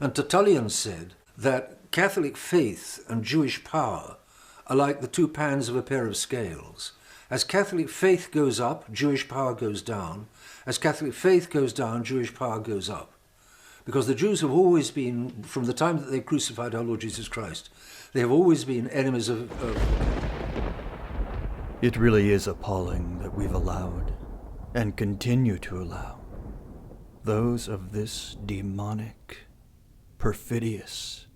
And Tertullian said that Catholic faith and Jewish power are like the two pans of a pair of scales. As Catholic faith goes up, Jewish power goes down. As Catholic faith goes down, Jewish power goes up. Because the Jews have always been, from the time that they crucified our Lord Jesus Christ, they have always been enemies of... It really is appalling that we've allowed, and continue to allow, those of this demonic, perfidious,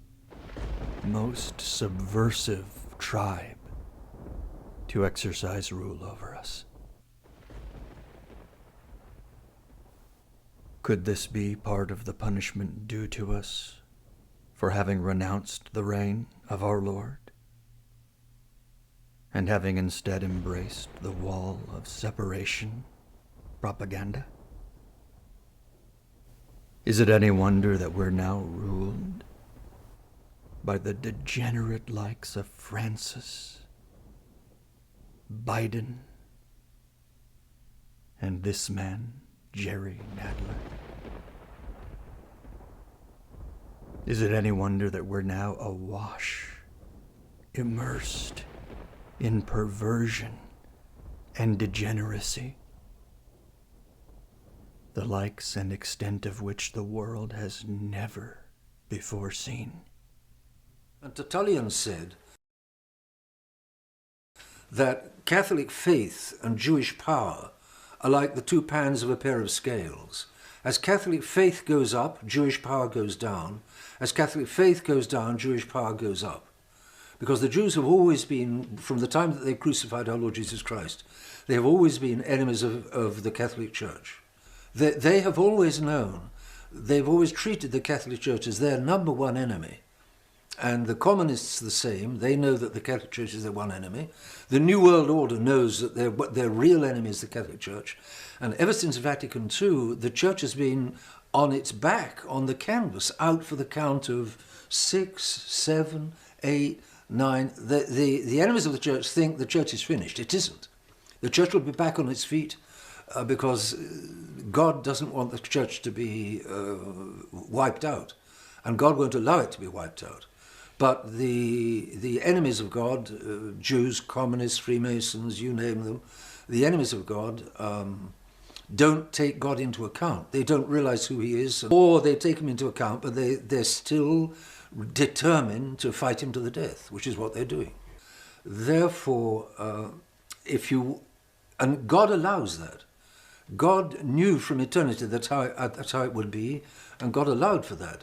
most subversive tribe to exercise rule over us. Could this be part of the punishment due to us for having renounced the reign of our Lord and having instead embraced the wall of separation propaganda? Is it any wonder that we're now ruled by the degenerate likes of Francis, Biden, and this man, Jerry Nadler? Is it any wonder that we're now awash, immersed in perversion and degeneracy, the likes and extent of which the world has never before seen? And Tertullian said that Catholic faith and Jewish power are like the two pans of a pair of scales. As Catholic faith goes up, Jewish power goes down. As Catholic faith goes down, Jewish power goes up. Because the Jews have always been, from the time that they crucified our Lord Jesus Christ, they have always been enemies of the Catholic Church. They have always known, they've always treated the Catholic Church as their number one enemy. And the communists the same. They know that the Catholic Church is their one enemy. The New World Order knows that their real enemy is the Catholic Church. And ever since Vatican II, the Church has been on its back, on the canvas, out for the count of 6, 7, 8, 9. The enemies of the Church think the Church is finished. It isn't. The Church will be back on its feet because God doesn't want the Church to be wiped out. And God won't allow it to be wiped out. But the enemies of God, Jews, communists, Freemasons, you name them, the enemies of God don't take God into account. They don't realize who he is, or they take him into account, but they're still determined to fight him to the death, which is what they're doing. Therefore, and God allows that. God knew from eternity that's how it would be, and God allowed for that.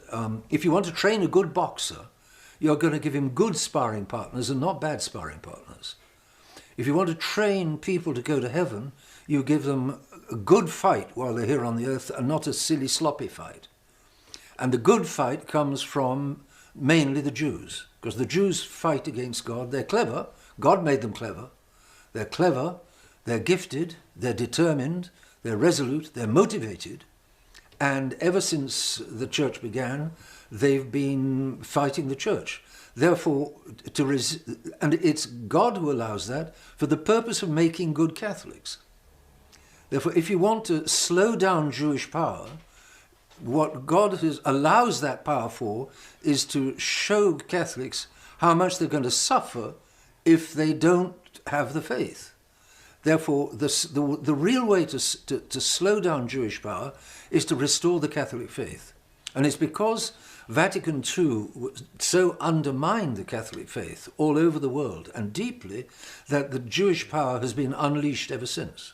If you want to train a good boxer, you're going to give him good sparring partners and not bad sparring partners. If you want to train people to go to heaven, you give them a good fight while they're here on the earth and not a silly, sloppy fight. And the good fight comes from mainly the Jews, because the Jews fight against God. They're clever. God made them clever. They're clever, they're gifted, they're determined, they're resolute, they're motivated. And ever since the Church began, they've been fighting the Church. Therefore, and it's God who allows that for the purpose of making good Catholics. Therefore, if you want to slow down Jewish power, what God allows that power for is to show Catholics how much they're going to suffer if they don't have the faith. Therefore, the real way to slow down Jewish power is to restore the Catholic faith. And it's because Vatican II so undermined the Catholic faith all over the world and deeply that the Jewish power has been unleashed ever since.